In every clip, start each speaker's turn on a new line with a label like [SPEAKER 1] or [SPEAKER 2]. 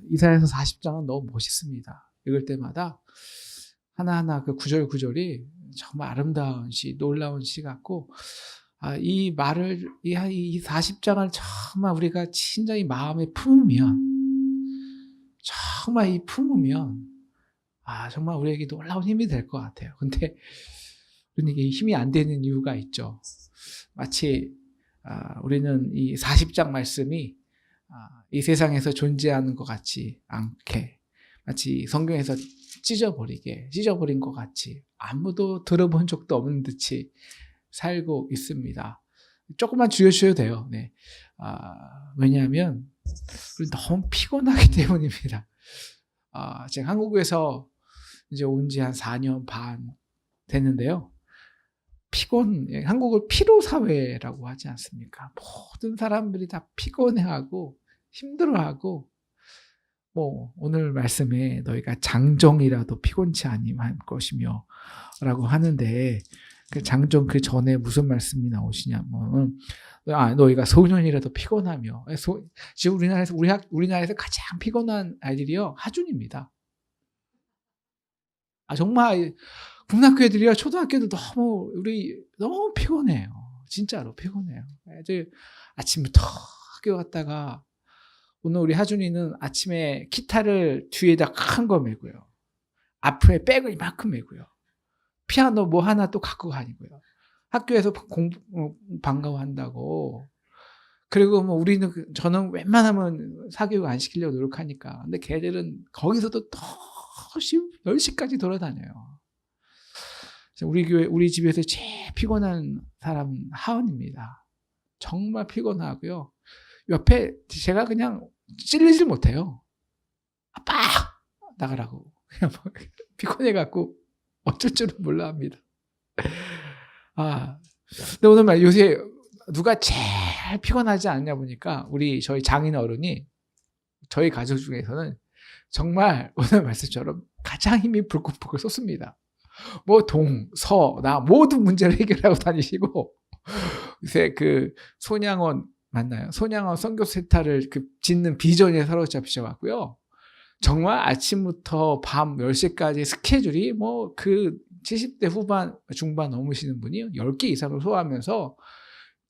[SPEAKER 1] 이사야서 40장은 너무 멋있습니다. 읽을 때마다 하나하나 그 구절구절이 정말 아름다운 시, 놀라운 시 같고, 이 말을, 이 40장을 정말 우리가 진짜 이 마음에 품으면, 정말 이 품으면, 정말 우리에게 놀라운 힘이 될 것 같아요. 근데, 이게 힘이 안 되는 이유가 있죠. 마치, 우리는 이 40장 말씀이 이 세상에서 존재하는 것 같지 않게, 마치 성경에서 찢어버린 것 같이 아무도 들어본 적도 없는 듯이 살고 있습니다. 조금만 주의하셔도 돼요. 네. 왜냐하면 우리 너무 피곤하기 때문입니다. 제가 한국에서 이제 온 지 한 4년 반 됐는데요. 한국을 피로사회라고 하지 않습니까? 모든 사람들이 다 피곤해하고 힘들어하고, 오늘 말씀에 너희가 장정이라도 피곤치 아니할 것이며 라고 하는데, 그 장정 그 전에 무슨 말씀이 나오시냐면, 너희가 소년이라도 피곤하며, 지금 우리나라에서 가장 피곤한 아이들이요, 하준입니다. 정말 국민학교 애들이요, 초등학교 애들 너무 피곤해요. 진짜로 피곤해요. 애들 아침부터 학교 갔다가, 오늘 우리 하준이는 아침에 기타를 뒤에다 큰 거 메고요. 앞에 백을 이만큼 메고요. 피아노 뭐 하나 또 갖고 다니고요. 학교에서 반가워한다고. 그리고 저는 웬만하면 사교육 안 시키려고 노력하니까. 근데 걔들은 거기서도 더 10시까지 돌아다녀요. 우리 집에서 제일 피곤한 사람은 하은입니다. 정말 피곤하고요. 옆에 제가 그냥 찔리질 못해요. 아빠! 나가라고. 그냥 피곤해갖고 어쩔 줄은 몰라 합니다. 근데 오늘 요새 누가 제일 피곤하지 않냐 보니까 저희 장인 어른이 저희 가족 중에서는 정말 오늘 말씀처럼 가장 힘이 불끈불끈 솟습니다. 나 모든 문제를 해결하고 다니시고, 요새 손양원 맞나요? 손양원 선교 센터를 짓는 비전에 사로잡히셔갖고요. 정말 아침부터 밤 10시까지 스케줄이 70대 후반, 중반 넘으시는 분이 10개 이상을 소화하면서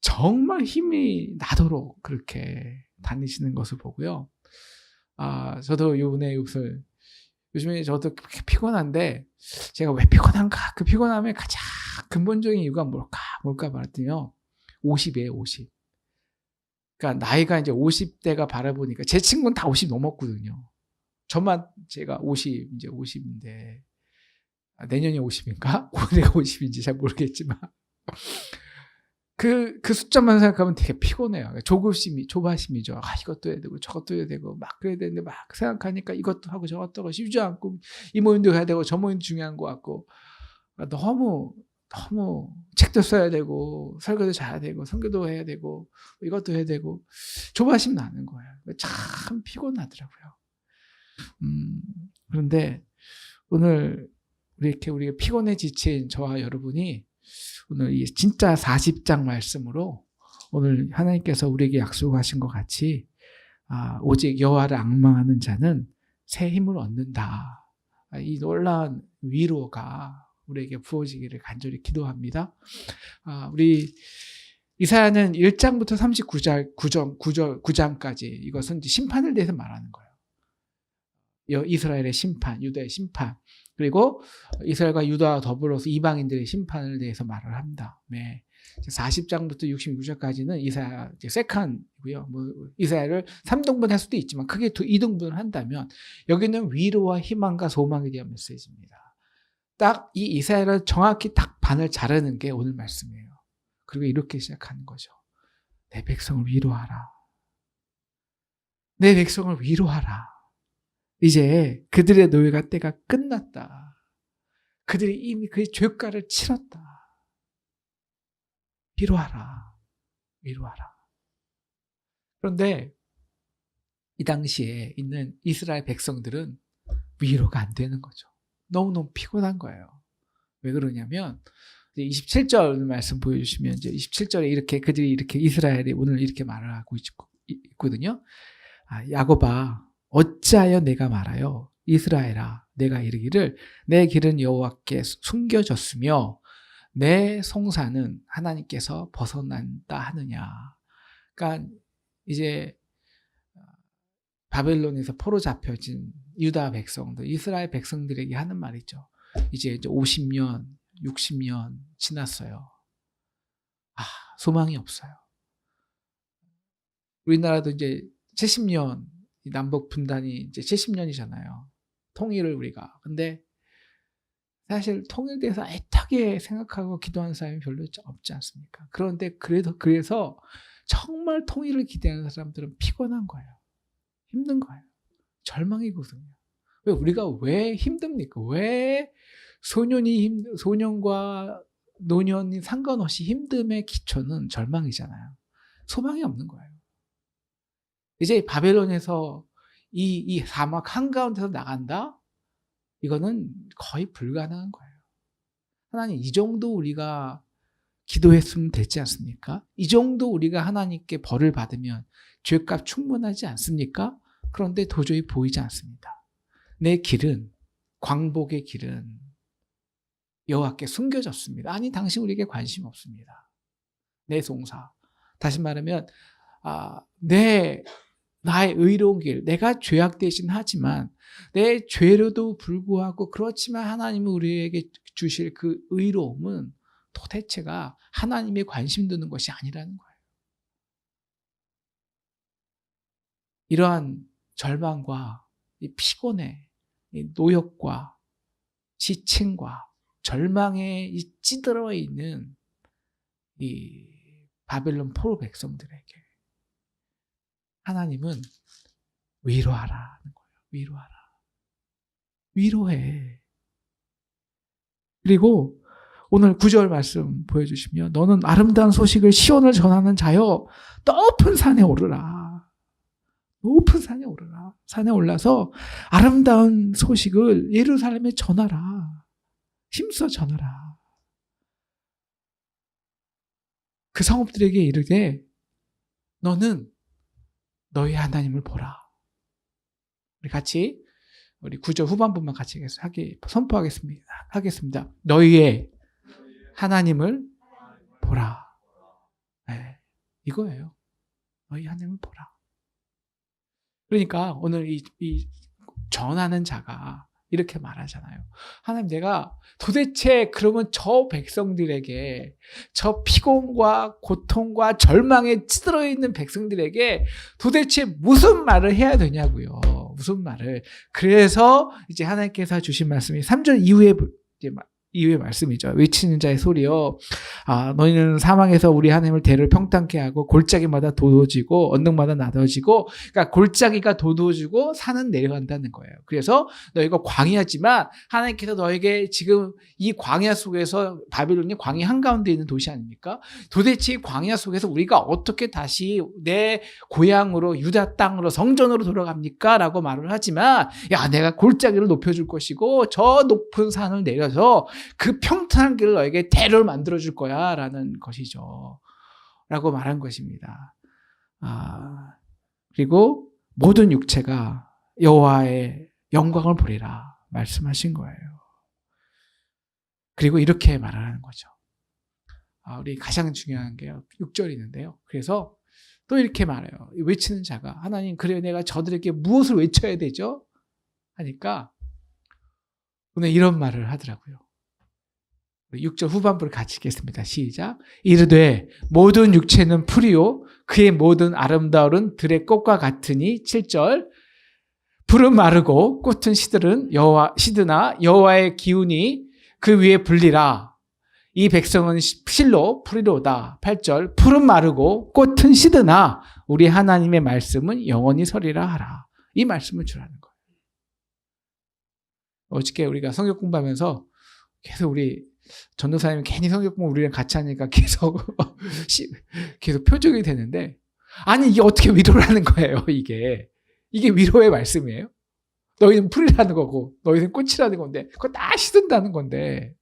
[SPEAKER 1] 정말 힘이 나도록 그렇게 다니시는 것을 보고요. 저도 요즘에 저도 피곤한데, 제가 왜 피곤한가? 그 피곤함의 가장 근본적인 이유가 뭘까 말했더니요. 50이에요, 50. 그러니까 나이가 이제 50대가 바라보니까, 제 친구는 다 50 넘었거든요. 제가 이제 50인데, 내년이 50인가? 올해가 50인지 잘 모르겠지만, 그 숫자만 생각하면 되게 피곤해요. 조바심이죠. 이것도 해야 되고, 저것도 해야 되고, 막 그래야 되는데, 막 생각하니까 이것도 하고 저것도 하고 쉽지 않고, 이 모임도 해야 되고, 저 모임도 중요한 것 같고, 너무 책도 써야 되고, 설교도 잘해야 되고, 선교도 해야 되고, 이것도 해야 되고, 조바심 나는 거예요. 참 피곤하더라고요. 그런데 오늘 우리가 피곤에 지친 저와 여러분이 오늘 이 진짜 40장 말씀으로 오늘 하나님께서 우리에게 약속하신 것 같이, 오직 여호와를 앙망하는 자는 새 힘을 얻는다. 이 놀라운 위로가 우리에게 부어지기를 간절히 기도합니다. 우리 이사야는 1장부터 39장까지 이것은 심판에 대해서 말하는 거예요. 이스라엘의 심판, 유다의 심판, 그리고 이스라엘과 유다와 더불어서 이방인들의 심판을 대해서 말을 합니다. 네. 40장부터 66장까지는 이사야 세칸이고요. 이사야를 3등분 할 수도 있지만 크게 2등분을 한다면, 여기는 위로와 희망과 소망에 대한 메시지입니다. 딱 이 이사야를 정확히 딱 반을 자르는 게 오늘 말씀이에요. 그리고 이렇게 시작하는 거죠. 내 백성을 위로하라. 내 백성을 위로하라. 이제 그들의 노예가 때가 끝났다. 그들이 이미 그의 죄가를 치렀다. 위로하라. 그런데 이 당시에 있는 이스라엘 백성들은 위로가 안 되는 거죠. 너무너무 피곤한 거예요. 왜 그러냐면 27절 말씀 보여주시면 이제 27절에 이렇게 그들이 이렇게 이스라엘이 오늘 이렇게 말을 하고 있거든요. 야곱아 어찌하여 내가 말하여 이스라엘아 내가 이르기를 내 길은 여호와께 숨겨졌으며 내 송사는 하나님께서 벗어난다 하느냐. 그러니까 이제 바벨론에서 포로 잡혀진 유다 백성들, 이스라엘 백성들에게 하는 말이죠. 이제 50년, 60년 지났어요. 소망이 없어요. 우리나라도 이제 70년, 남북 분단이 이제 70년이잖아요. 통일을 우리가. 근데 사실 통일에 대해서 애타게 생각하고 기도하는 사람이 별로 없지 않습니까? 그런데 그래서 정말 통일을 기대하는 사람들은 피곤한 거예요. 힘든 거예요. 절망이거든요. 우리가 왜 힘듭니까? 왜 소년과 노년이 상관없이 힘듦의 기초는 절망이잖아요. 소망이 없는 거예요. 이제 바벨론에서 이 사막 한가운데서 나간다? 이거는 거의 불가능한 거예요. 하나님, 이 정도 우리가 기도했으면 되지 않습니까? 이 정도 우리가 하나님께 벌을 받으면 죄값 충분하지 않습니까? 그런데 도저히 보이지 않습니다. 내 길은, 광복의 길은 여호와께 숨겨졌습니다. 아니, 당신 우리에게 관심 없습니다. 내 송사. 다시 말하면 나의 의로운 길, 내가 죄악 대신 하지만 내 죄로도 불구하고 그렇지만 하나님은 우리에게 주실 그 의로움은 도대체가 하나님의 관심 두는 것이 아니라는 거예요. 이러한 절망과 이 피곤의 이 노역과 지침과 절망에 이 찌들어 있는 이 바벨론 포로 백성들에게 하나님은 위로하라는 거예요. 위로하라. 위로해. 그리고 오늘 9절 말씀 보여주시면 너는 아름다운 소식을 시온을 전하는 자여 높은 산에 오르라. 높은 산에 오르라. 산에 올라서 아름다운 소식을 예루살렘에 전하라. 힘써 전하라. 그 성읍들에게 이르되 너는 너희 하나님을 보라. 우리 같이 우리 9절 후반부만 같이 선포하겠습니다. 너희의 하나님을 보라. 네, 이거예요. 너희 하나님을 보라. 그러니까 오늘 이 전하는 자가 이렇게 말하잖아요. 하나님, 내가 도대체 그러면 저 백성들에게, 저 피곤과 고통과 절망에 찌들어 있는 백성들에게 도대체 무슨 말을 해야 되냐고요. 무슨 말을. 그래서 이제 하나님께서 주신 말씀이 3절 이후의 말씀이죠. 외치는 자의 소리요. 너희는 사망에서 우리 하나님을 대를 평탄케 하고 골짜기마다 도도지고 언덕마다 나눠지고, 그러니까 골짜기가 도도지고 산은 내려간다는 거예요. 그래서 너희가 광야지만 하나님께서 너에게 지금 이 광야 속에서, 바빌론이 광야 한가운데 있는 도시 아닙니까? 도대체 이 광야 속에서 우리가 어떻게 다시 내 고향으로 유다 땅으로 성전으로 돌아갑니까? 라고 말을 하지만, 내가 골짜기를 높여줄 것이고 저 높은 산을 내려서 그 평탄한 길을 너에게 대를 만들어줄 거야 라는 것이죠. 라고 말한 것입니다. 그리고 모든 육체가 여호와의 영광을 보리라 말씀하신 거예요. 그리고 이렇게 말하는 거죠. 우리 가장 중요한 게 6절이 있는데요. 그래서 또 이렇게 말해요. 외치는 자가, 하나님, 그래 내가 저들에게 무엇을 외쳐야 되죠? 하니까 오늘 이런 말을 하더라고요. 6절 후반부를 같이 읽겠습니다. 시작. 이르되 모든 육체는 풀이요 그의 모든 아름다움은 들의 꽃과 같으니. 7절. 풀은 마르고 꽃은 시드나 여호와의 기운이 그 위에 불리라. 이 백성은 실로 풀이로다. 8절. 풀은 마르고 꽃은 시드나 우리 하나님의 말씀은 영원히 서리라 하라. 이 말씀을 주라는 거예요. 어저께 우리가 성경 공부하면서 계속 우리 전도사님이 괜히 성경 공부 우리랑 같이 하니까 계속 표적이 되는데, 아니 이게 어떻게 위로를 하는 거예요? 이게 위로의 말씀이에요? 너희는 풀이라는 거고 너희는 꽃이라는 건데 그거 다 시든다는 건데,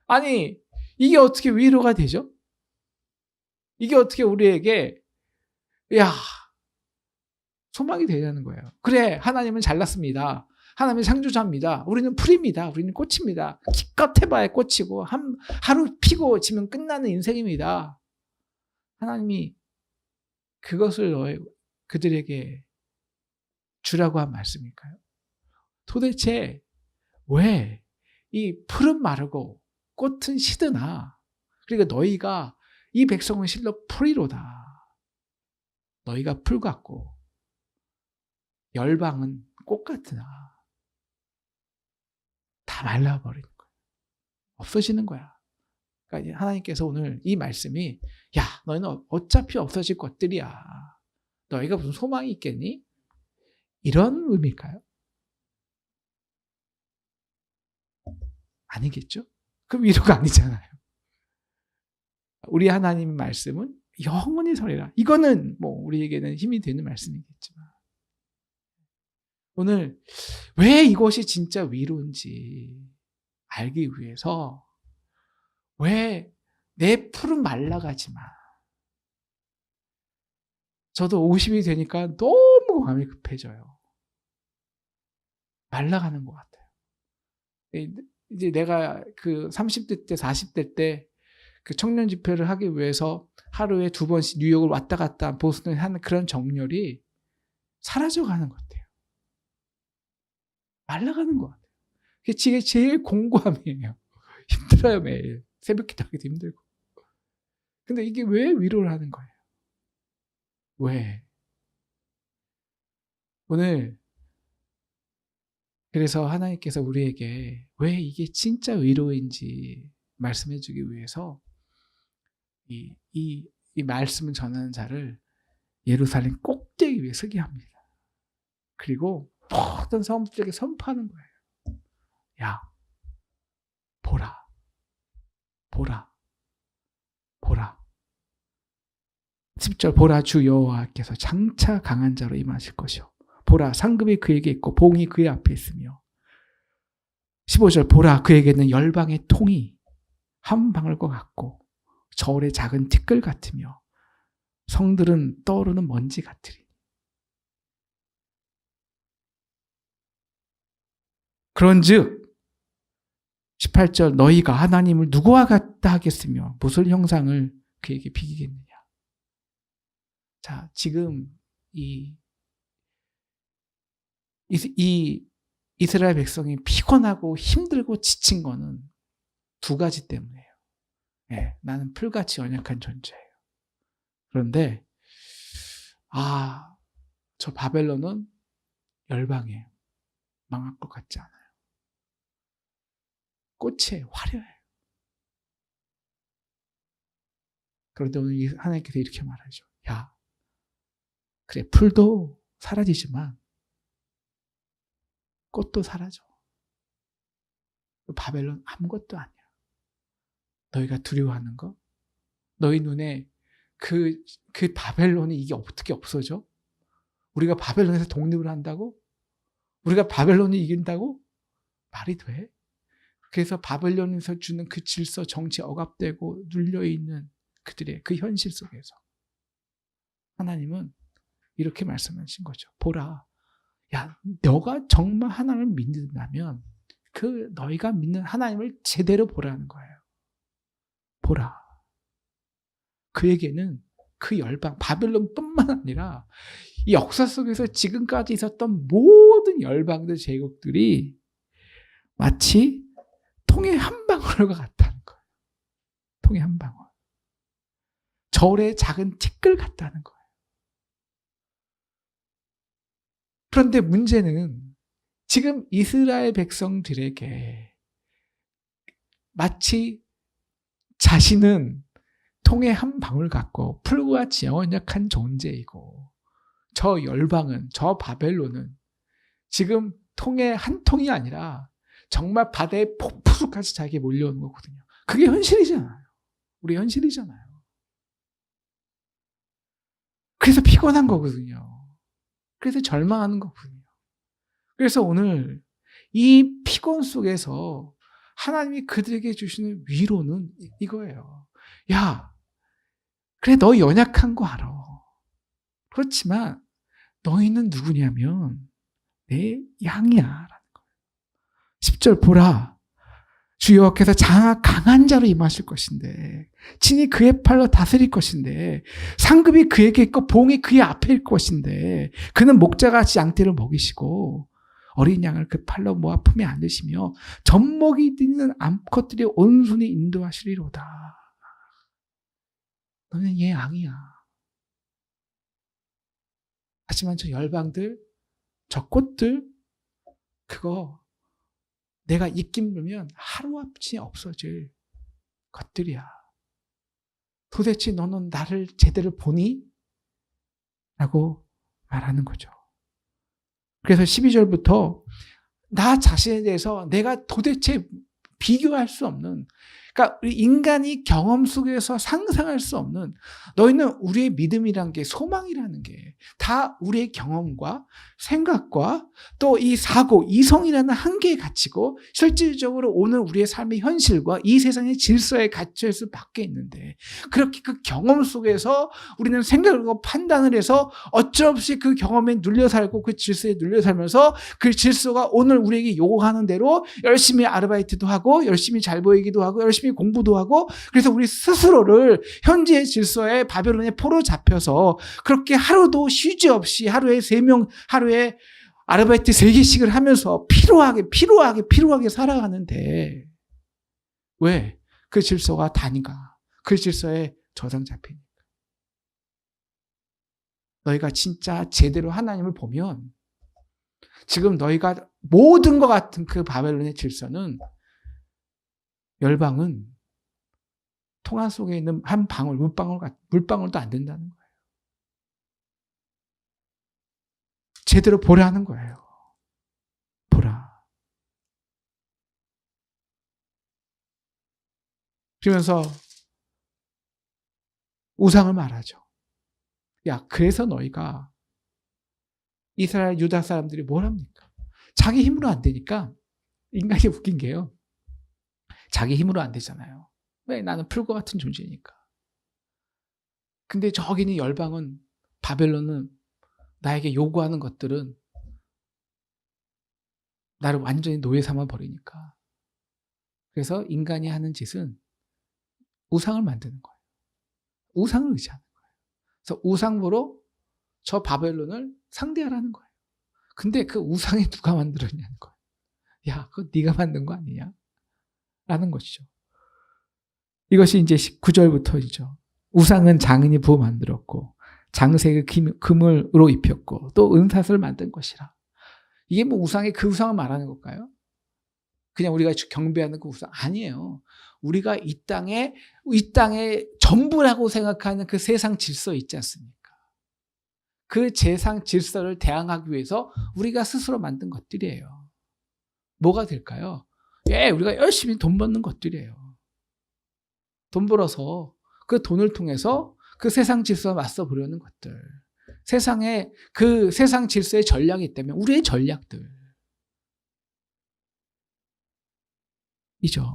[SPEAKER 1] 아니 이게 어떻게 위로가 되죠? 이게 어떻게 우리에게 야 소망이 되냐는 거예요. 그래, 하나님은 잘났습니다. 하나님은 창조자입니다. 우리는 풀입니다. 우리는 꽃입니다. 기껏 해봐야 꽃이고 하루 피고 지면 끝나는 인생입니다. 하나님이 그것을 그들에게 주라고 한 말씀일까요? 도대체 왜 이 풀은 마르고 꽃은 시드나 그러니까 너희가 이 백성은 실로 풀이로다. 너희가 풀 같고 열방은 꽃 같으나 다 말라버리는 거야. 없어지는 거야. 그러니까 하나님께서 오늘 이 말씀이 야 너희는 어차피 없어질 것들이야. 너희가 무슨 소망이 있겠니? 이런 의미일까요? 아니겠죠? 그럼 위로가 아니잖아요. 우리 하나님 말씀은 영원히 서리라. 이거는 뭐 우리에게는 힘이 되는 말씀이겠지만 오늘 왜 이것이 진짜 위로인지 알기 위해서 왜 내 풀은 말라가지만 저도 50이 되니까 너무 마음이 급해져요. 말라가는 것 같아요. 이제 내가 그 30대 때 40대 때 그 청년 집회를 하기 위해서 하루에 2번씩 뉴욕을 왔다 갔다 보스턴에 하는 그런 정열이 사라져가는 것 같아요. 말라가는 것 같아요. 그게 제일 공고함이에요. 힘들어요, 매일. 새벽기도 하기도 힘들고. 근데 이게 왜 위로를 하는 거예요? 왜? 오늘 그래서 하나님께서 우리에게 왜 이게 진짜 위로인지 말씀해 주기 위해서 이 말씀을 전하는 자를 예루살렘 꼭대기 위에 서게 합니다. 그리고 모든 사람들에게 선포하는 거예요. 야, 보라, 보라, 보라. 10절 보라 주 여호와께서 장차 강한 자로 임하실 것이요. 보라 상급이 그에게 있고 봉이 그의 앞에 있으며 15절 보라 그에게는 열방의 통이 한 방울과 같고 저울의 작은 티끌 같으며 성들은 떠오르는 먼지 같으리. 그런즉 18절 너희가 하나님을 누구와 같다 하겠으며 무슨 형상을 그에게 비기겠느냐. 자, 지금 이 이스라엘 백성이 피곤하고 힘들고 지친 거는 두 가지 때문이에요. 네, 나는 풀같이 연약한 존재예요. 그런데 저 바벨론은 열방이에요. 망할 것 같지 않아요. 꽃이 화려해요. 그런데 오늘 하나님께서 이렇게 말하죠. 야, 그래 풀도 사라지지만 꽃도 사라져. 바벨론 아무것도 아니야. 너희가 두려워하는 거? 너희 눈에 그 바벨론이 이게 어떻게 없어져? 우리가 바벨론에서 독립을 한다고? 우리가 바벨론이 이긴다고? 말이 돼? 그래서 바벨론에서 주는 그 질서, 정치 억압되고 눌려있는 그들의 그 현실 속에서 하나님은 이렇게 말씀하신 거죠. 보라, 야, 너가 정말 하나님을 믿는다면 그 너희가 믿는 하나님을 제대로 보라는 거예요. 보라. 그에게는 그 열방, 바벨론뿐만 아니라 이 역사 속에서 지금까지 있었던 모든 열방들, 제국들이 마치 통의 한 방울과 같다는 거예요. 통의 한 방울. 저울의 작은 티끌 같다는 거예요. 그런데 문제는 지금 이스라엘 백성들에게 마치 자신은 통의 한 방울 같고 풀과 연약한 존재이고 저 열방은, 저 바벨론은 지금 통의 한 통이 아니라 정말 바다의 폭포수까지 자기에게 몰려오는 거거든요. 그게 현실이잖아요. 우리 현실이잖아요. 그래서 피곤한 거거든요. 그래서 절망하는 거거든요. 그래서 오늘 이 피곤 속에서 하나님이 그들에게 주시는 위로는 이거예요. 야, 그래 너 연약한 거 알아. 그렇지만 너희는 누구냐면 내 양이야. 라는 거예요. 10절 보라. 주 여호와께서 강한 자로 임하실 것인데 친히 그의 팔로 다스릴 것인데 상급이 그에게 있고 봉이 그의 앞에 있을 것인데 그는 목자같이 양떼를 먹이시고 어린 양을 그 팔로 모아 품에 안으시며 젖먹이 있는 암컷들이 온순히 인도하시리로다. 너는 얘 양이야. 하지만 저 열방들, 저 꽃들, 그거 내가 입김 불면 하루아침에 없어질 것들이야. 도대체 너는 나를 제대로 보니? 라고 말하는 거죠. 그래서 12절부터 나 자신에 대해서 내가 도대체 비교할 수 없는, 그러니까 우리 인간이 경험 속에서 상상할 수 없는, 너희는 우리의 믿음이란 게, 소망이라는 게 다 우리의 경험과 생각과 또 이 사고, 이성이라는 한계에 갇히고 실질적으로 오늘 우리의 삶의 현실과 이 세상의 질서에 갇힐 수밖에 있는데, 그렇게 그 경험 속에서 우리는 생각을 하고 판단을 해서 어쩔 수 없이 그 경험에 눌려 살고 그 질서에 눌려 살면서 그 질서가 오늘 우리에게 요구하는 대로 열심히 아르바이트도 하고 열심히 잘 보이기도 하고 열심히 공부도 하고, 그래서 우리 스스로를 현재의 질서에 바벨론에 포로 잡혀서 그렇게 하루도 쉬지 없이 하루에 3명, 하루에 아르바이트 3개씩을 하면서 피로하게 살아가는데, 왜? 그 질서가 다니까. 그 질서에 저장 잡히니까. 너희가 진짜 제대로 하나님을 보면 지금 너희가 모든 것 같은 그 바벨론의 질서는, 열방은 통화 속에 있는 한 방울, 물방울도 안 된다는 거예요. 제대로 보라는 거예요. 보라. 그러면서 우상을 말하죠. 야, 그래서 너희가, 이스라엘 유다 사람들이 뭘 합니까? 자기 힘으로 안 되니까, 인간이 웃긴 게요. 자기 힘으로 안 되잖아요. 왜? 나는 풀과 같은 존재니까. 근데 저기는 열방은, 바벨론은 나에게 요구하는 것들은 나를 완전히 노예 삼아 버리니까. 그래서 인간이 하는 짓은 우상을 만드는 거예요. 우상을 의지하는 거예요. 그래서 우상으로 저 바벨론을 상대하라는 거예요. 근데 그 우상이 누가 만들었냐는 거예요. 야, 그거 네가 만든 거 아니냐? 라는 것이죠. 이것이 이제 19절부터이죠. 우상은 장인이 부어 만들었고 장색의 금으로 입혔고 또 은사슬을 만든 것이라. 이게 뭐 우상의 그 우상을 말하는 걸까요? 그냥 우리가 경배하는 그 우상 아니에요. 우리가 이 땅의 전부라고 생각하는 그 세상 질서 있지 않습니까? 그 세상 질서를 대항하기 위해서 우리가 스스로 만든 것들이에요. 뭐가 될까요? 우리가 열심히 돈 버는 것들이에요. 돈 벌어서 그 돈을 통해서 그 세상 질서에 맞서 보려는 것들. 그 세상 질서의 전략이 있다면 우리의 전략들. 이죠.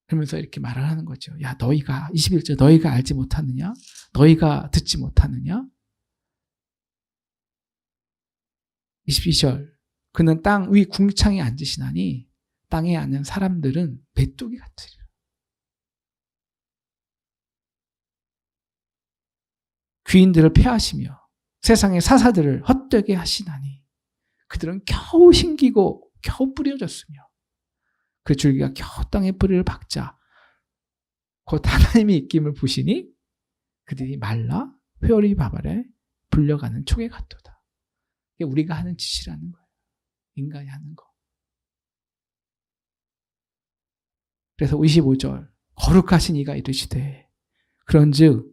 [SPEAKER 1] 그러면서 이렇게 말을 하는 거죠. 야, 너희가, 21절, 너희가 알지 못하느냐? 너희가 듣지 못하느냐? 22절, 그는 땅 위 궁창에 앉으시나니 땅에 앉는 사람들은 메뚜기 같으리라. 귀인들을 패하시며 세상의 사사들을 헛되게 하시나니 그들은 겨우 심기고 겨우 뿌려졌으며 그 줄기가 겨우 땅에 뿌리를 박자 곧 하나님이 입김을 부시니 그들이 말라 회오리 바발에 불려가는 촉에 같도다. 이게 우리가 하는 짓이라는 거예요. 인간이 하는 거. 그래서 25절, 거룩하신 이가 이르시되 그런즉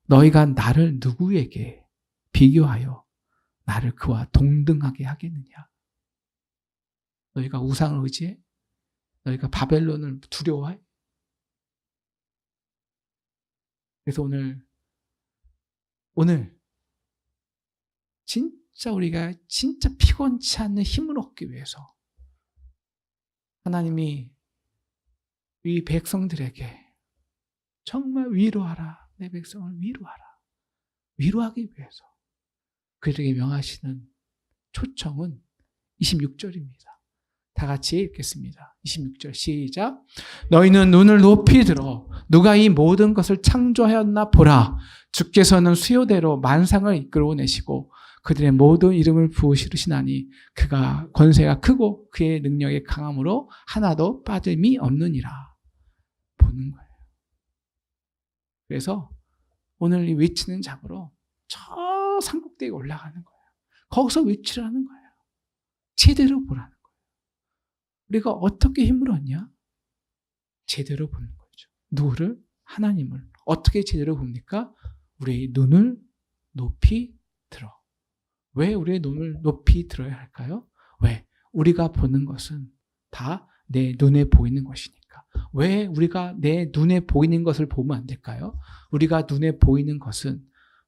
[SPEAKER 1] 너희가 나를 누구에게 비교하여 나를 그와 동등하게 하겠느냐? 너희가 우상을 의지해? 너희가 바벨론을 두려워해? 그래서 오늘 진짜 우리가 진짜 피곤치 않는 힘을 얻기 위해서 하나님이 이 백성들에게 정말 위로하라. 내 백성을 위로하라. 위로하기 위해서 그들에게 명하시는 초청은 26절입니다. 다 같이 읽겠습니다. 26절 시작. 너희는 눈을 높이 들어 누가 이 모든 것을 창조하였나 보라. 주께서는 수요대로 만상을 이끌어내시고 그들의 모든 이름을 부으시르시나니 그가 권세가 크고 그의 능력이 강함으로 하나도 빠짐이 없느니라. 보는 거예요. 그래서 오늘 이 외치는 잡으로 저 산꼭대기에 올라가는 거예요. 거기서 외치를 하는 거예요. 제대로 보라는 거예요. 우리가 어떻게 힘을 얻냐? 제대로 보는 거죠. 누구를? 하나님을. 어떻게 제대로 봅니까? 우리의 눈을 높이 들어. 왜 우리의 눈을 높이 들어야 할까요? 왜? 우리가 보는 것은 다 내 눈에 보이는 것이니까. 왜 우리가 내 눈에 보이는 것을 보면 안 될까요? 우리가 눈에 보이는 것은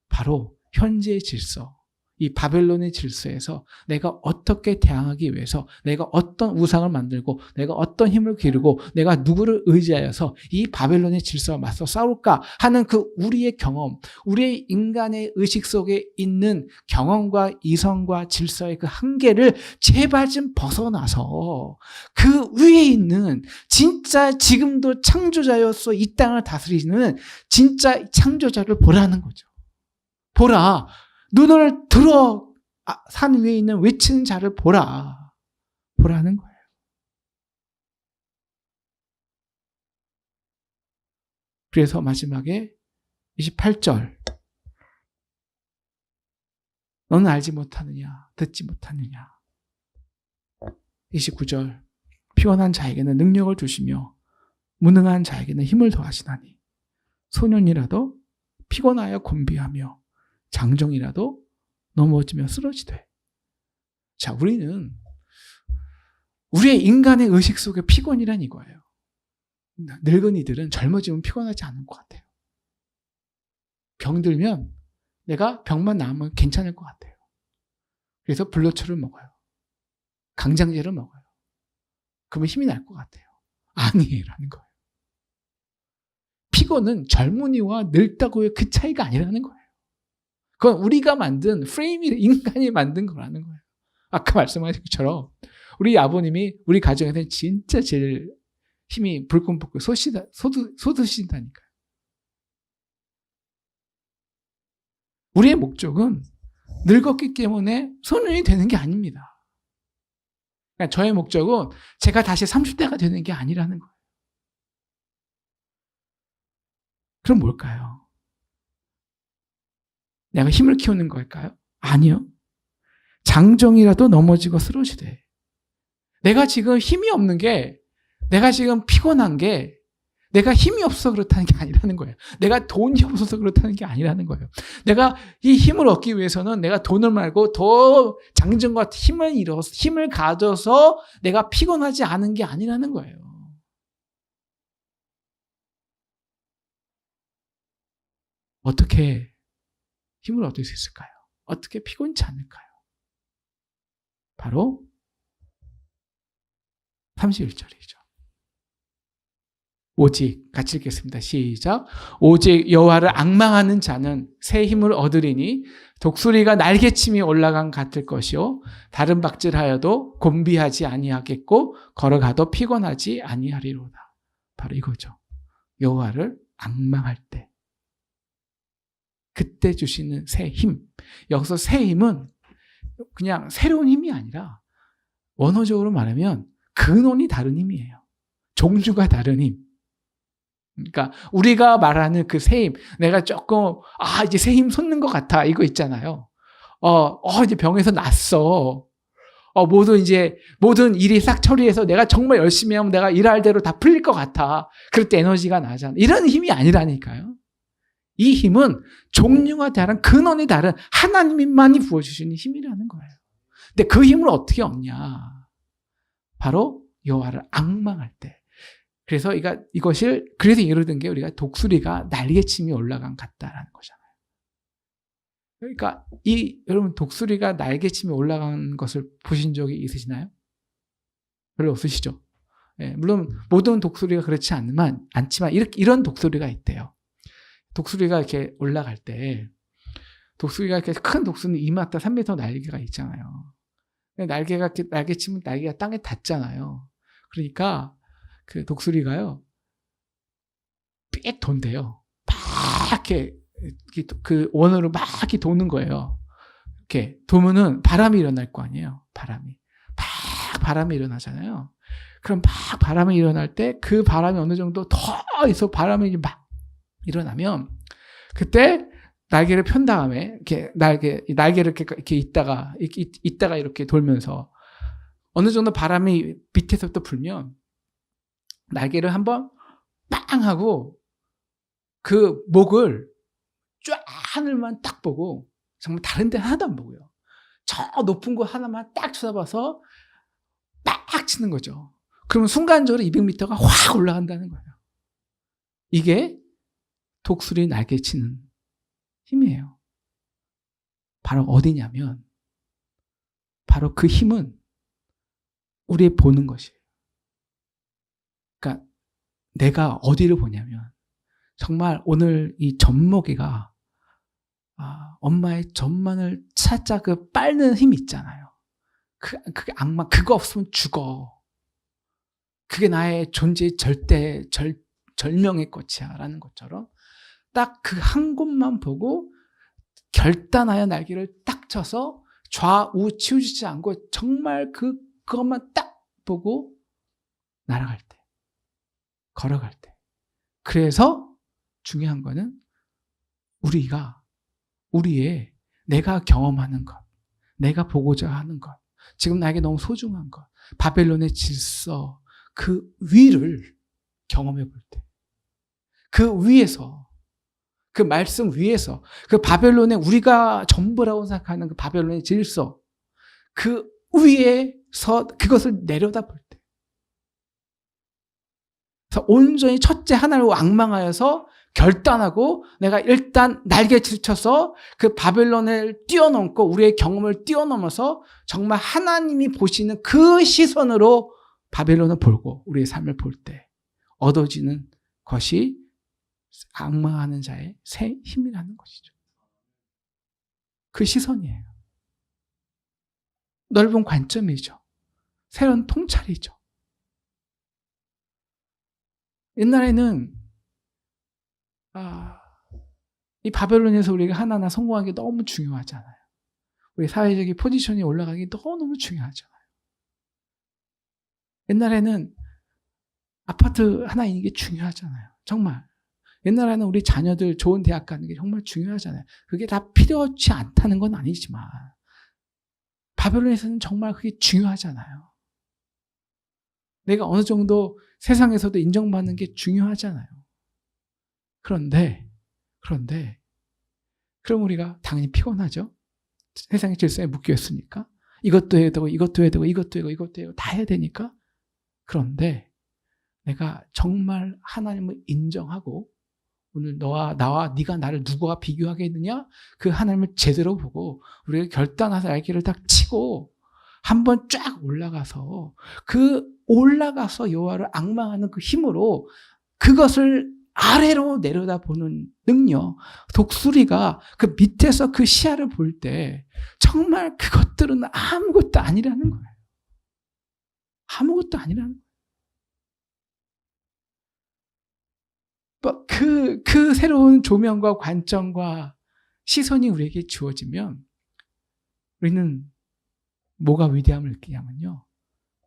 [SPEAKER 1] 바로 현재의 질서, 이 바벨론의 질서에서 내가 어떻게 대항하기 위해서 내가 어떤 우상을 만들고 내가 어떤 힘을 기르고 내가 누구를 의지하여서 이 바벨론의 질서와 맞서 싸울까 하는 그 우리의 경험, 우리의 인간의 의식 속에 있는 경험과 이성과 질서의 그 한계를 제발 좀 벗어나서 그 위에 있는 진짜 지금도 창조자로서 이 땅을 다스리는 진짜 창조자를 보라는 거죠. 보라. 눈을 들어 산 위에 있는 외치는 자를 보라. 보라는 거예요. 그래서 마지막에 28절. 너는 알지 못하느냐? 듣지 못하느냐? 29절. 피곤한 자에게는 능력을 주시며 무능한 자에게는 힘을 더하시나니 소년이라도 피곤하여 곤비하며 장정이라도 넘어지며 쓰러지되. 자, 우리는 우리의 인간의 의식 속에 피곤이란 이거예요. 늙은이들은 젊어지면 피곤하지 않을 것 같아요. 병들면 내가 병만 나으면 괜찮을 것 같아요. 그래서 블루초를 먹어요. 강장제를 먹어요. 그러면 힘이 날 것 같아요. 아니라는 거예요. 피곤은 젊은이와 늙다고의 그 차이가 아니라는 거예요. 그건 우리가 만든 프레임이 인간이 만든 거라는 거예요. 아까 말씀하신 것처럼 우리 아버님이 우리 가정에서는 진짜 제일 힘이 불끈불끈 솟으신다니까요. 우리의 목적은 늙었기 때문에 소년이 되는 게 아닙니다. 그러니까 저의 목적은 제가 다시 30대가 되는 게 아니라는 거예요. 그럼 뭘까요? 내가 힘을 키우는 걸까요? 아니요. 장정이라도 넘어지고 쓰러지되. 내가 지금 힘이 없는 게, 내가 지금 피곤한 게, 내가 힘이 없어서 그렇다는 게 아니라는 거예요. 내가 돈이 없어서 그렇다는 게 아니라는 거예요. 내가 이 힘을 얻기 위해서는 내가 돈을 말고 더 장정과 힘을 가져서 내가 피곤하지 않은 게 아니라는 거예요. 어떻게 힘을 얻을 수 있을까요? 어떻게 피곤치 않을까요? 바로 31절이죠. 오직 같이 읽겠습니다. 시작. 오직 여호와를 앙망하는 자는 새 힘을 얻으리니 독수리가 날개침이 올라간 같을 것이요 다른 박질하여도 곤비하지 아니하겠고 걸어가도 피곤하지 아니하리로다. 바로 이거죠. 여호와를 앙망할 때 그때 주시는 새 힘. 여기서 새 힘은 그냥 새로운 힘이 아니라 원어적으로 말하면 근원이 다른 힘이에요. 종류가 다른 힘. 그러니까 우리가 말하는 그 새 힘, 내가 조금 이제 새 힘 솟는 것 같아 이거 있잖아요. 이제 병에서 났어. 모든 일이 싹 처리해서 내가 정말 열심히 하면 내가 일할 대로 다 풀릴 것 같아. 그럴 때 에너지가 나잖아. 이런 힘이 아니라니까요. 이 힘은 종류가 다른 근원이 다른 하나님만이 부어주시는 힘이라는 거예요. 근데 그 힘을 어떻게 얻냐? 바로 여호와를 앙망할 때. 그래서 그래서 이르던 게 우리가 독수리가 날개침이 올라간 같다라는 거잖아요. 그러니까 여러분 독수리가 날개침이 올라간 것을 보신 적이 있으시나요? 별로 없으시죠? 예, 물론 모든 독수리가 그렇지 않지만 이런 독수리가 있대요. 독수리가 이렇게 올라갈 때 독수리가 이렇게 큰 독수리는 2m, 3m 날개가 있잖아요. 날개가 이렇게 날개 치면 날개가 땅에 닿잖아요. 그러니까 그 독수리가요 삐 돈대요. 막 이렇게 그 원으로 막 이렇게 도는 거예요. 이렇게 도면은 바람이 일어날 거 아니에요. 바람이 일어나잖아요. 그럼 막 바람이 일어날 때 그 바람이 어느 정도 더 있어 바람이 막 일어나면 그때 날개를 편 다음에 이렇게 날개를 이렇게 있다가 이렇게 돌면서 어느 정도 바람이 밑에서부터 불면 날개를 한번 빵 하고 그 목을 쫙 하늘만 딱 보고 정말 다른 데 하나도 안 보고요. 저 높은 곳 하나만 딱 쳐다봐서 딱 치는 거죠. 그러면 순간적으로 200m가 확 올라간다는 거예요. 이게 독수리 날개 치는 힘이에요. 바로 어디냐면 바로 그 힘은 우리 보는 것이에요. 그러니까 내가 어디를 보냐면 정말 오늘 이 젖먹이가 엄마의 젖만을 살짝 그 빨는 힘이 있잖아요. 그게 악마 그거 없으면 죽어. 그게 나의 존재의 절명의 꽃이야 라는 것처럼 딱 그 한 곳만 보고 결단하여 날개를 딱 쳐서 좌우 치우치지 않고 정말 그것만 딱 보고 날아갈 때 걸어갈 때 그래서 중요한 거는 우리의 내가 경험하는 것 내가 보고자 하는 것 지금 나에게 너무 소중한 것 바벨론의 질서 그 위를 경험해 볼 때 그 위에서 그 말씀 위에서 그 바벨론의 우리가 전부라고 생각하는 그 바벨론의 질서 그 위에서 그것을 내려다볼 때 그래서 온전히 첫째 하나님을 앙망하여서 결단하고 내가 일단 날개를 쳐서 그 바벨론을 뛰어넘고 우리의 경험을 뛰어넘어서 정말 하나님이 보시는 그 시선으로 바벨론을 보고 우리의 삶을 볼 때 얻어지는 것이 앙망하는 자의 새 힘이라는 것이죠. 그 시선이에요. 넓은 관점이죠. 새로운 통찰이죠. 옛날에는 이 바벨론에서 우리가 하나하나 성공하기 너무 중요하잖아요. 우리 사회적인 포지션이 올라가기 너무 중요하잖아요. 옛날에는 아파트 하나 있는 게 중요하잖아요. 정말. 옛날에는 우리 자녀들 좋은 대학 가는 게 정말 중요하잖아요. 그게 다 필요치 않다는 건 아니지만 바벨론에서는 정말 그게 중요하잖아요. 내가 어느 정도 세상에서도 인정받는 게 중요하잖아요. 그런데 그럼 우리가 당연히 피곤하죠. 세상의 질서에 묶여 있으니까 이것도 해야 되고 이것도 해야 되고 이것도 해야 되고 다 해야 되니까 그런데 내가 정말 하나님을 인정하고 오늘 너와 나와 네가 나를 누구와 비교하겠느냐? 그 하나님을 제대로 보고 우리가 결단해서 날개를 딱 치고 한번 쫙 올라가서 여호와를 앙망하는 그 힘으로 그것을 아래로 내려다보는 능력 독수리가 그 밑에서 그 시야를 볼 때 정말 그것들은 아무것도 아니라는 거예요. 아무것도 아니라는 거예요. 그 새로운 조명과 관점과 시선이 우리에게 주어지면 우리는 뭐가 위대함을 느끼냐면요.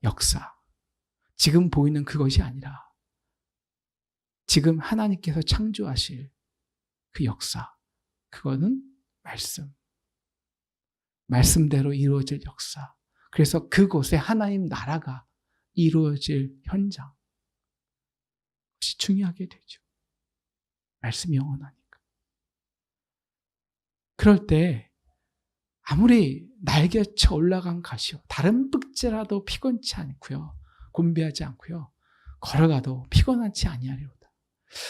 [SPEAKER 1] 역사. 지금 보이는 그것이 아니라 지금 하나님께서 창조하실 그 역사. 그거는 말씀. 말씀대로 이루어질 역사. 그래서 그곳에 하나님 나라가 이루어질 현장. 그것이 중요하게 되죠. 말씀이 영원하니까. 그럴 때 아무리 날개쳐 올라간 가시오. 다른 뿔째라도 피곤치 않고요. 곤비하지 않고요. 걸어가도 피곤하지 아니하리로다.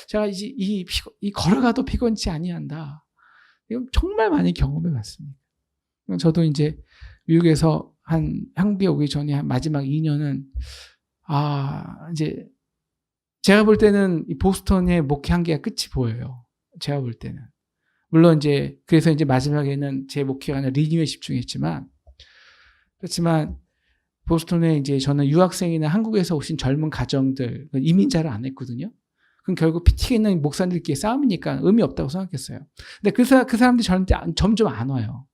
[SPEAKER 1] 제가 이 걸어가도 피곤치 아니한다. 이건 정말 많이 경험해 봤습니다. 저도 이제 미국에서 한국에 오기 전에 한 마지막 2년은 이제 제가 볼 때는 이 보스턴의 목회 한계가 끝이 보여요. 제가 볼 때는. 물론 이제 그래서 이제 마지막에는 제 목회가 아니라 리뉴에 집중했지만, 그렇지만 보스턴에 이제 저는 유학생이나 한국에서 오신 젊은 가정들, 이민자를 안 했거든요. 그럼 결국 PT에 있는 목사님들끼리 싸움이니까 의미 없다고 생각했어요. 근데 그 사람들이 저한테 점점 안 와요.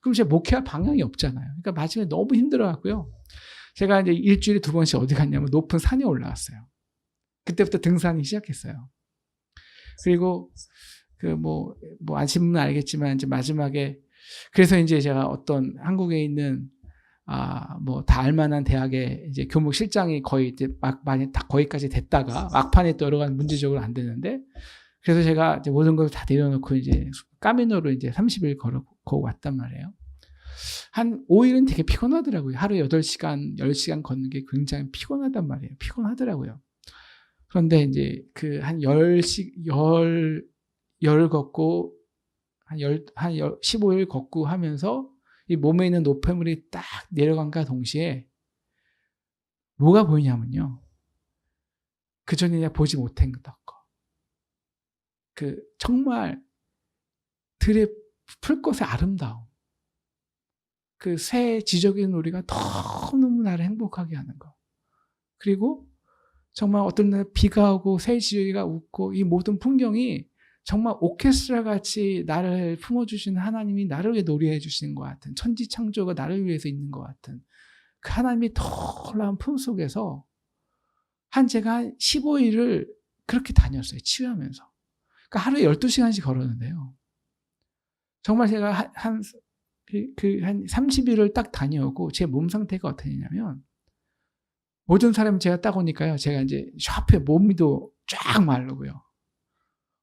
[SPEAKER 1] 그럼 제 목회할 방향이 없잖아요. 그러니까 마지막에 너무 힘들어갖고요. 제가 이제 일주일에 2번씩 어디 갔냐면 높은 산에 올라갔어요. 그때부터 등산이 시작했어요. 그리고 아시는 분은 알겠지만 이제 마지막에 그래서 이제 제가 어떤 한국에 있는 다 알만한 대학의 이제 교목 실장이 거의 이제 많이 다 거기까지 됐다가 막판에 또 여러 가지 문제적으로 안 되는데 그래서 제가 이제 모든 걸 다 내려놓고 이제 까미노로 이제 30일 걸어 왔단 말이에요. 한 5일은 되게 피곤하더라고요. 하루에 8시간, 10시간 걷는 게 굉장히 피곤하단 말이에요. 피곤하더라고요. 그런데 이제 한 10 걷고 한 15일 걷고 하면서 이 몸에 있는 노폐물이 딱 내려간과 동시에 뭐가 보이냐면요. 그전에 내가 보지 못한 거. 정말 들의 풀꽃의 아름다움. 새 지저귀는 우리가 너무너무 나를 행복하게 하는 거. 그리고 정말 어떤 날 비가 오고 새 지저귀가 웃고 이 모든 풍경이 정말 오케스트라 같이 나를 품어주시는 하나님이 나를 위해 노래해 주시는 것 같은 천지창조가 나를 위해서 있는 것 같은 그 하나님이 놀라운 품 속에서 제가 한 15일을 그렇게 다녔어요. 치유하면서. 그러니까 하루에 12시간씩 걸었는데요. 정말 제가 한 30일을 딱 다녀오고 제 몸 상태가 어떠냐면 모든 사람 제가 딱 오니까요. 제가 이제 샤프에 몸도 쫙 마르고요.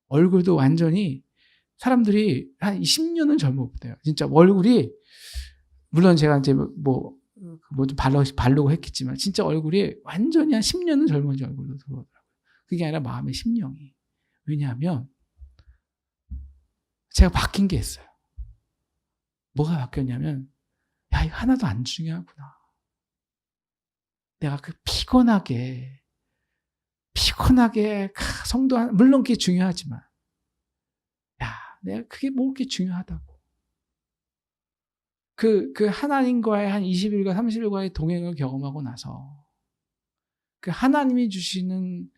[SPEAKER 1] 얼굴도 완전히 사람들이 한 10년은 젊어 보여요. 진짜 얼굴이 물론 제가 이제 좀 바르고 했겠지만 진짜 얼굴이 완전히 한 10년은 젊은 얼굴로 들어오더라고요. 그게 아니라 마음의 심령이. 왜냐하면 제가 바뀐 게 있어요. 뭐가 바뀌었냐면 이거 하나도 안 중요하구나. 내가 피곤하게 성도 물론 그게 중요하지만 내가 그게 뭐 그렇게 중요하다고. 하나님과의 한 20일과 30일과의 동행을 경험하고 나서 하나님이 주시는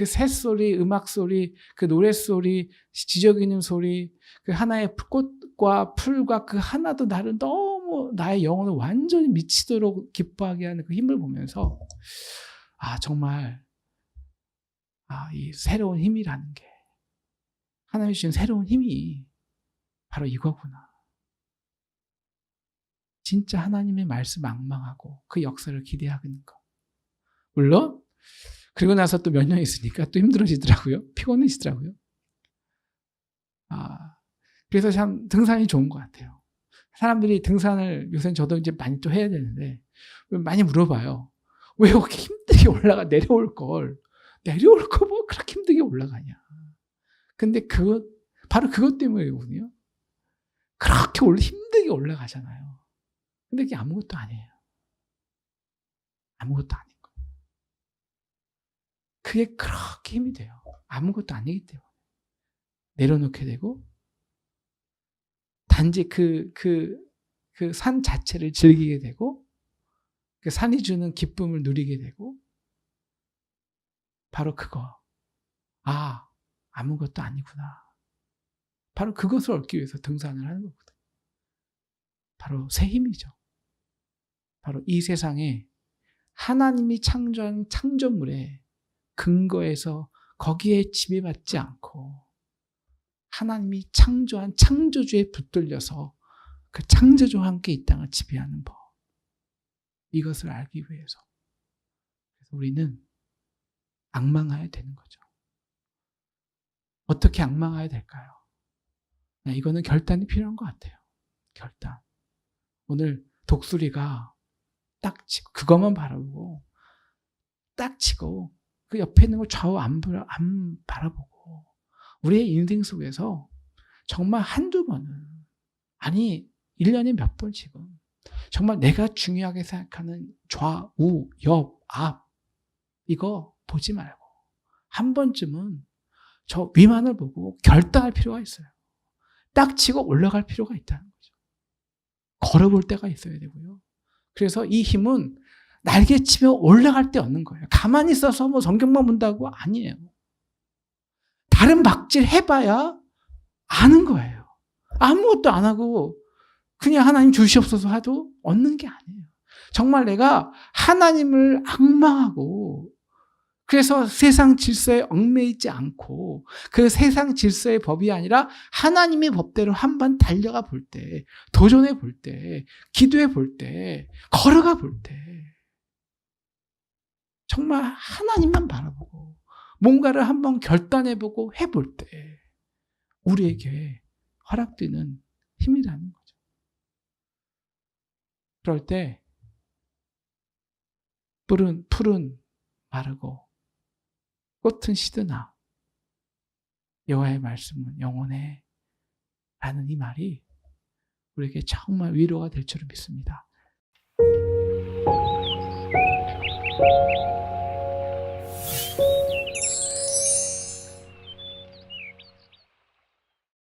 [SPEAKER 1] 새소리, 음악소리, 노랫소리, 지저귀는 소리, 하나의 꽃과 풀과 하나도 나를 너무 나의 영혼을 완전히 미치도록 기뻐하게 하는 그 힘을 보면서 정말 이 새로운 힘이라는 게 하나님이 주신 새로운 힘이 바로 이거구나. 진짜 하나님의 말씀 앙망하고 그 역사를 기대하는 거. 물론 그리고 나서 또 몇 년 있으니까 또 힘들어지더라고요. 피곤해지더라고요. 그래서 참 등산이 좋은 것 같아요. 사람들이 등산을 요새 저도 이제 많이 또 해야 되는데 많이 물어봐요. 왜 이렇게 힘들게 내려올 걸 뭐 그렇게 힘들게 올라가냐. 근데 바로 그것 때문이거든요. 그렇게 힘들게 올라가잖아요. 근데 그게 아무것도 아니에요. 아무것도 아닌 거예요. 그게 그렇게 힘이 돼요. 아무것도 아니기 때문에. 내려놓게 되고, 단지 산 자체를 즐기게 되고, 그 산이 주는 기쁨을 누리게 되고, 바로 그거. 아무것도 아니구나. 바로 그것을 얻기 위해서 등산을 하는 거거든요. 바로 새 힘이죠. 바로 이 세상에 하나님이 창조한 창조물에 근거해서 거기에 지배받지 않고 하나님이 창조한 창조주에 붙들려서 그 창조주와 함께 이 땅을 지배하는 법. 이것을 알기 위해서. 그래서 우리는 앙망해야 되는 거죠. 어떻게 앙망해야 될까요? 이거는 결단이 필요한 것 같아요. 결단. 오늘 독수리가 딱 치고 그것만 바라보고 딱 치고 그 옆에 있는 걸 좌우 안 바라보고 우리의 인생 속에서 정말 한두 번은 1년에 몇 번 지금 정말 내가 중요하게 생각하는 좌우, 옆, 앞 이거 보지 말고 한 번쯤은 저 위만을 보고 결단할 필요가 있어요. 딱 치고 올라갈 필요가 있다는 거죠. 걸어볼 때가 있어야 되고요. 그래서 이 힘은 날개치며 올라갈 때 얻는 거예요. 가만히 있어서 뭐 성경만 본다고 아니에요. 다른 박질 해봐야 아는 거예요. 아무것도 안 하고 그냥 하나님 주시옵소서 해도 얻는 게 아니에요. 정말 내가 하나님을 앙망하고 그래서 세상 질서에 얽매이지 않고 그 세상 질서의 법이 아니라 하나님의 법대로 한번 달려가 볼 때, 도전해 볼 때, 기도해 볼 때, 걸어가 볼 때 정말 하나님만 바라보고 뭔가를 한번 결단해보고 해볼 때 우리에게 허락되는 힘이라는 거죠. 그럴 때 풀은 마르고 꽃은 시드나 여호와의 말씀은 영원해 라는 이 말이 우리에게 정말 위로가 될 줄을 믿습니다.